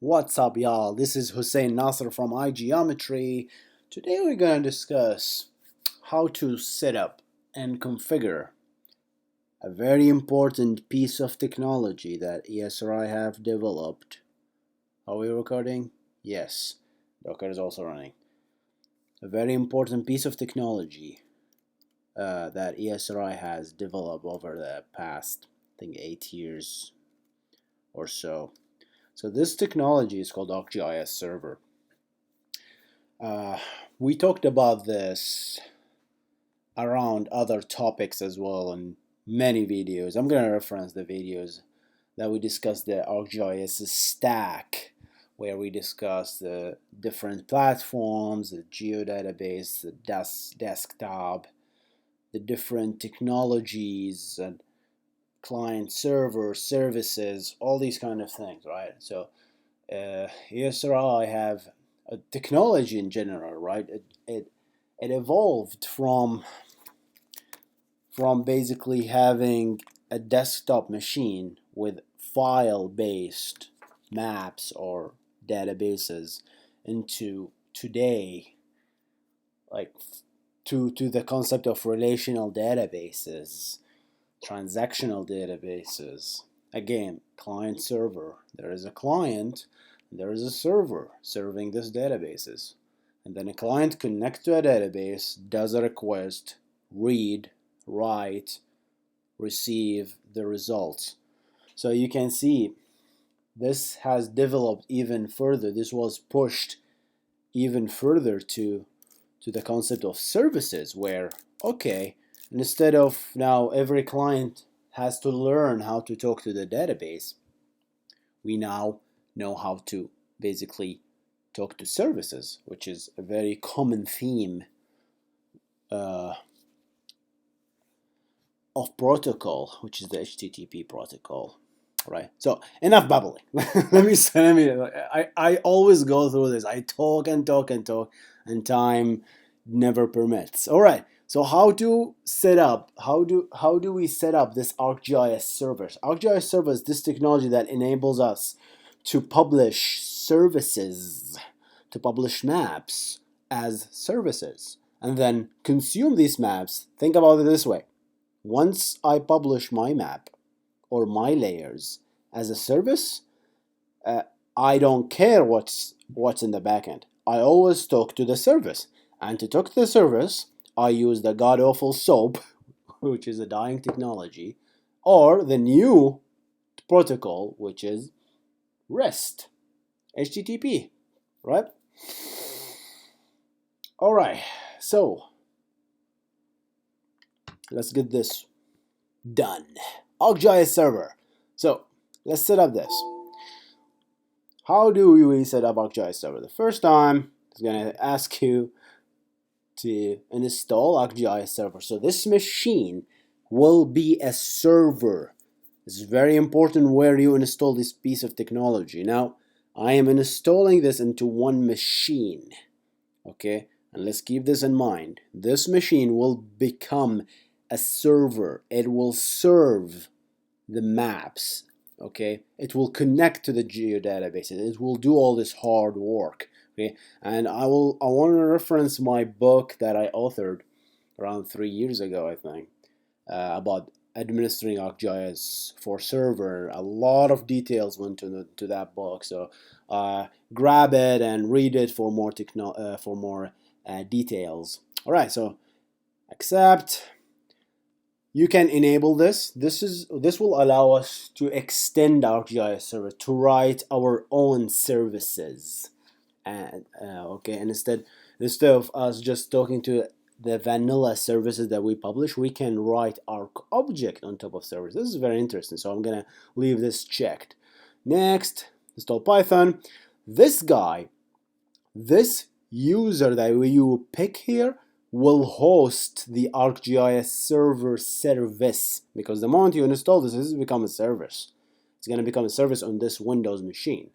What's up, y'all? This is Hussein Nasser from iGeometry. Today we're going to discuss how to set up and configure a very important piece of technology that ESRI have developed. Are we recording? Yes. Docker is also running. A very important piece of technology that ESRI has developed over the past, I think, 8 years or so. So this technology is called ArcGIS server. We talked about this around other topics as well in many videos. I'm going to reference the videos that we discussed the ArcGIS stack, where we discussed the different platforms, the geodatabase, the desktop, the different technologies, and client server services, all these kind of things, right? So ESRI have a technology in general, right? It evolved from basically having a desktop machine with file-based maps or databases into today, like to the concept of relational databases, transactional databases. Again, client server. There is a client, there is a server serving these databases. And then a client connects to a database, does a request, read, write, receive the results. So you can see this has developed even further. This was pushed even further to the concept of services, where, okay, instead of now every client has to learn how to talk to the database, we now know how to basically talk to services, which is a very common theme of protocol, which is the HTTP protocol, right? So enough babbling. I always go through this. I talk and talk and talk, and time never permits. All right. So how to set up? How do we set up this ArcGIS servers? ArcGIS server is this technology that enables us to publish services, to publish maps as services, and then consume these maps. Think about it this way: once I publish my map or my layers as a service, I don't care what's in the backend. I always talk to the service, and to talk to the service, I use the god-awful SOAP, which is a dying technology, or the new protocol, which is REST, HTTP, right? All right, so let's get this done. ArcGIS server. So let's set up this. How do we set up ArcGIS server? The first time, it's going to ask you to install ArcGIS server. So this machine will be a server. It's very important where you install this piece of technology. Now, I am installing this into one machine. Okay, and let's keep this in mind. This machine will become a server. It will serve the maps. Okay, it will connect to the geodatabases. It will do all this hard work. Okay, and I want to reference my book that I authored around 3 years ago, I think, about administering ArcGIS for server. A lot of details went to that book, so grab it and read it for more details. All right, so accept. You can enable this. This will allow us to extend ArcGIS server to write our own services. And okay, and instead of us just talking to the vanilla services that we publish, we can write ArcObject on top of servers. This is very interesting, so I'm gonna leave this checked. Next, install Python. This guy, this user that you pick here, will host the ArcGIS server service, because the moment you install this will become a service. It's going to become a service on this Windows machine.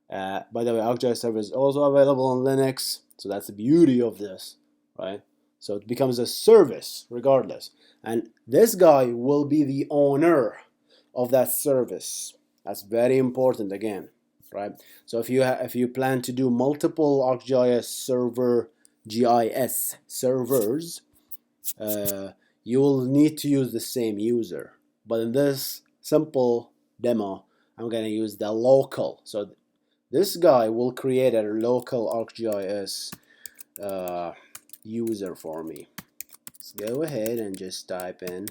By the way, ArcGIS server is also available on Linux, so that's the beauty of this, right? So it becomes a service regardless. And this guy will be the owner of that service. That's very important again, right? So if you plan to do multiple ArcGIS server GIS servers, you will need to use the same user. But in this simple demo, I'm going to use the local. So this guy will create a local ArcGIS user for me. Let's go ahead and just type in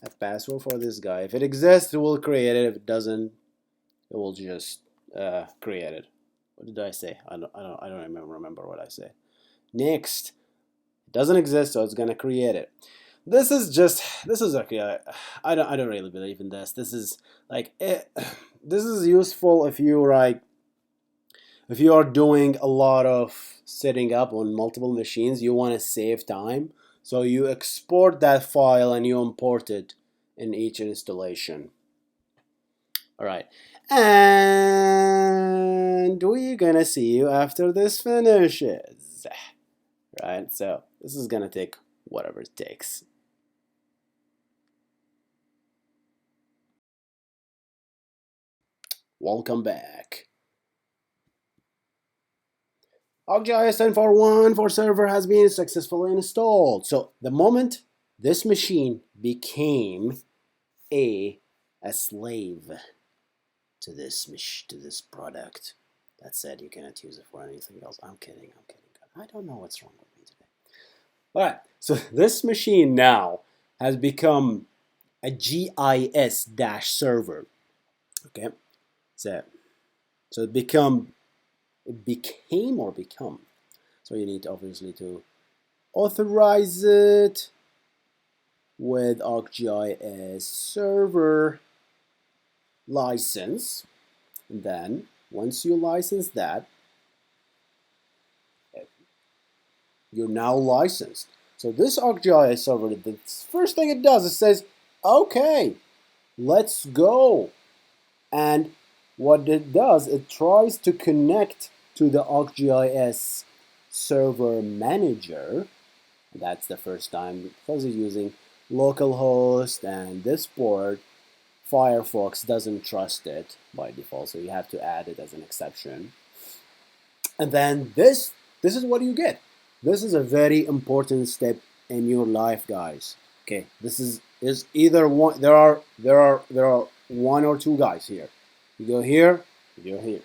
a password for this guy. If it exists, it will create it. If it doesn't, it will just create it. What did I say? I don't remember what I said. Next, it doesn't exist, so it's gonna create it. This is okay. I don't really believe in this. This is like this is useful if you if you are doing a lot of setting up on multiple machines. You want to save time, so you export that file and you import it in each installation. All right, and we're gonna see you after this finishes. Right, so this is gonna take whatever it takes. Welcome back. ArcGIS 10.4.1 server has been successfully installed. So the moment this machine became a slave to this product, that said, you cannot use it for anything else. I'm kidding. I don't know what's wrong with me today. All right, so this machine now has become a GIS server. Okay, so it became. So you need obviously to authorize it with ArcGIS server license. And then once you license that, you're now licensed. So this ArcGIS server, the first thing it does, it says, okay, let's go. And what it does, it tries to connect to the ArcGIS server manager. That's the first time, because it's using localhost and this port. Firefox doesn't trust it by default, so you have to add it as an exception. And then this is what you get. This is a very important step in your life, guys. Okay, this is either one. There are one or two guys here. You go here, you go here.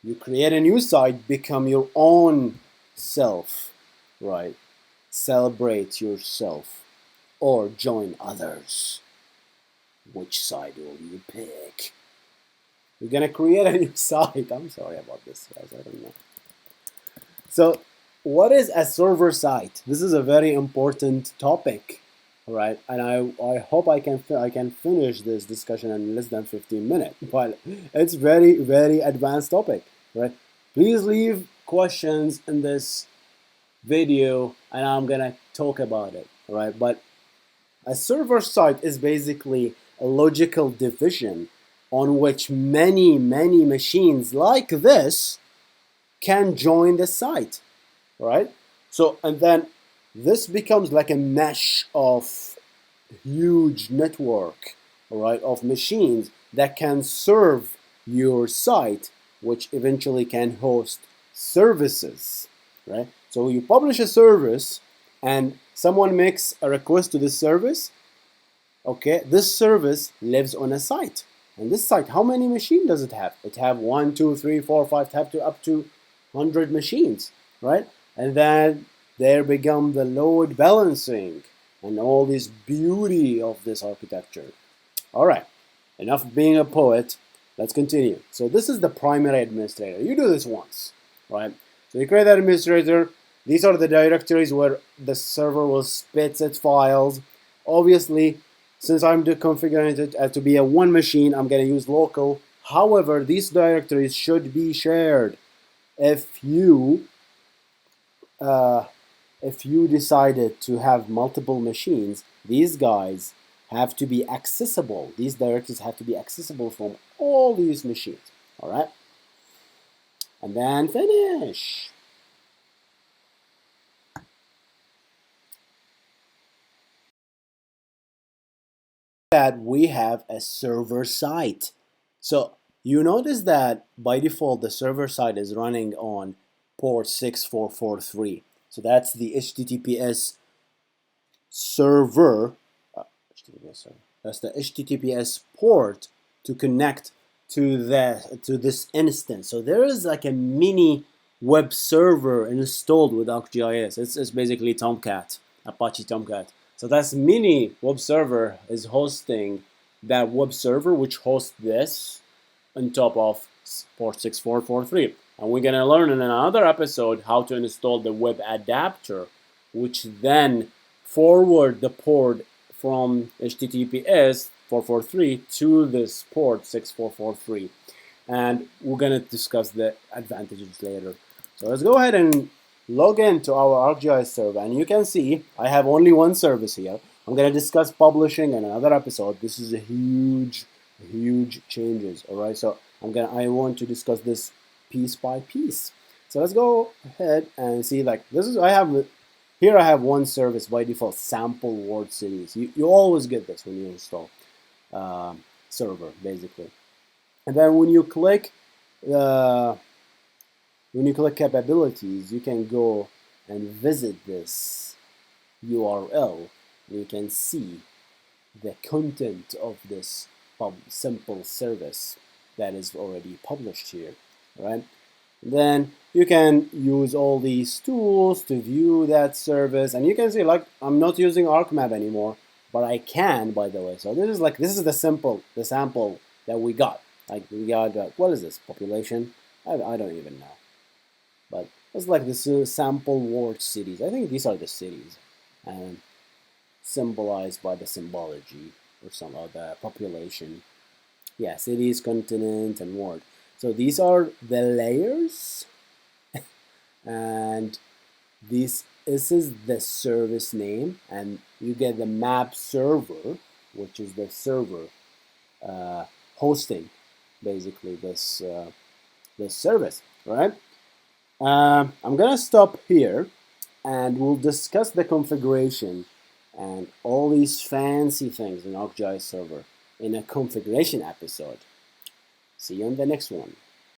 You create a new site, become your own self, right? Celebrate yourself or join others. Which side will you pick? We're gonna create a new site. I'm sorry about this, guys. I don't know. So, what is a server site? This is a very important topic, right? And I hope I can finish this discussion in less than 15 minutes. But it's very advanced topic, right? Please leave questions in this video, and I'm gonna talk about it, right? But a server site is basically a logical division on which many machines like this can join the site, right? So, and then this becomes like a mesh of huge network, right, of machines that can serve your site, which eventually can host services, right? So you publish a service and someone makes a request to this service. Okay, this service lives on a site. And this site, how many machines does it have? It have 1, 2, 3, 4, 5, have to up to 100 machines, right? And then there become the load balancing and all this beauty of this architecture. All right, enough of being a poet. Let's continue. So this is the primary administrator. You do this once, right? So you create that administrator. These are the directories where the server will spit its files. Obviously, since I'm configuring it to be a one machine, I'm going to use local. However, these directories should be shared. If you decided to have multiple machines, these guys have to be accessible. These directories have to be accessible from all these machines. All right, and then finish. That we have a server site. So You notice that by default the server side is running on port 6443. So that's the HTTPS server. That's the HTTPS port to connect to this instance. So there is like a mini web server installed with ArcGIS. It's basically Tomcat, Apache Tomcat. So that's mini web server is hosting that web server which hosts this on top of port 6443. And we're going to learn in another episode how to install the web adapter, which then forward the port from HTTPS 443 to this port 6443. And we're going to discuss the advantages later. So let's go ahead and log into our ArcGIS server. And you can see I have only one service here. I'm going to discuss publishing in another episode. This is a huge changes. All right, so I want to discuss this piece by piece. So let's go ahead and see, like, this is, I have one service by default, sample word cities. You always get this when you install server, basically. And then when you click capabilities, you can go and visit this URL. You can see the content of this simple service that is already published here, right? Then you can use all these tools to view that service, and you can see, like, I'm not using ArcMap anymore, but I can, by the way. So this is the sample that we got. Like, we got what is this, population? I don't even know, but it's like this sample word cities. I think these are the cities, and symbolized by the symbology or some of the population. Yeah, cities, continent, and word. So these are the layers, and this is the service name, and you get the map server, which is the server hosting basically this service, right? I'm gonna stop here, and we'll discuss the configuration and all these fancy things in ArcGIS server in a configuration episode. See you in the next one.